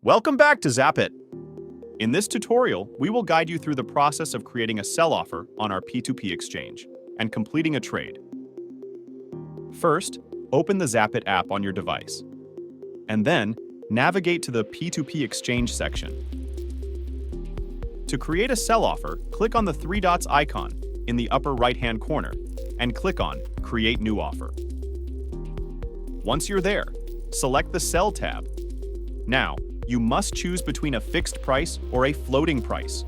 Welcome back to Zapit. In this tutorial, we will guide you through the process of creating a sell offer on our P2P exchange and completing a trade. First, open the Zapit app on your device, and then navigate to the P2P exchange section. To create a sell offer, click on the three dots icon in the upper right-hand corner and click on Create New Offer. Once you're there, select the Sell tab. Now, you must choose between a fixed price or a floating price.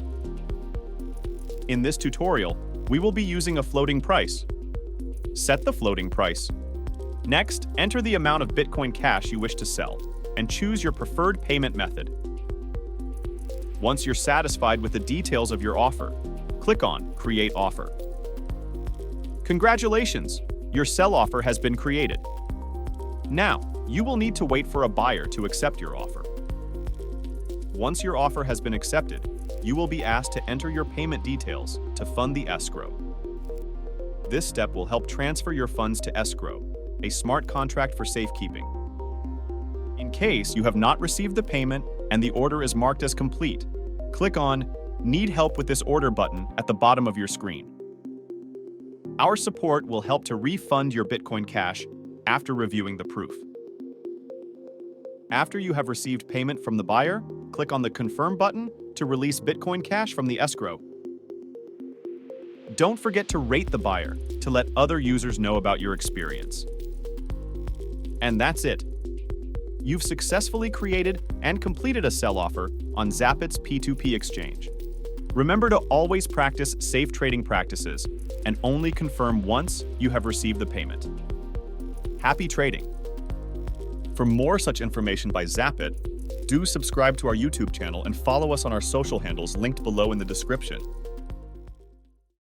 In this tutorial, we will be using a floating price. Set the floating price. Next, enter the amount of Bitcoin Cash you wish to sell and choose your preferred payment method. Once you're satisfied with the details of your offer, click on Create Offer. Congratulations! Your sell offer has been created. Now, you will need to wait for a buyer to accept your offer. Once your offer has been accepted, you will be asked to enter your payment details to fund the escrow. This step will help transfer your funds to escrow, a smart contract for safekeeping. In case you have not received the payment and the order is marked as complete, click on Need Help with this order button at the bottom of your screen. Our support will help to refund your Bitcoin Cash after reviewing the proof. After you have received payment from the buyer, click on the Confirm button to release Bitcoin Cash from the escrow. Don't forget to rate the buyer to let other users know about your experience. And that's it. You've successfully created and completed a sell offer on Zapit's P2P exchange. Remember to always practice safe trading practices and only confirm once you have received the payment. Happy trading! For more such information by Zapit, do subscribe to our YouTube channel and follow us on our social handles linked below in the description.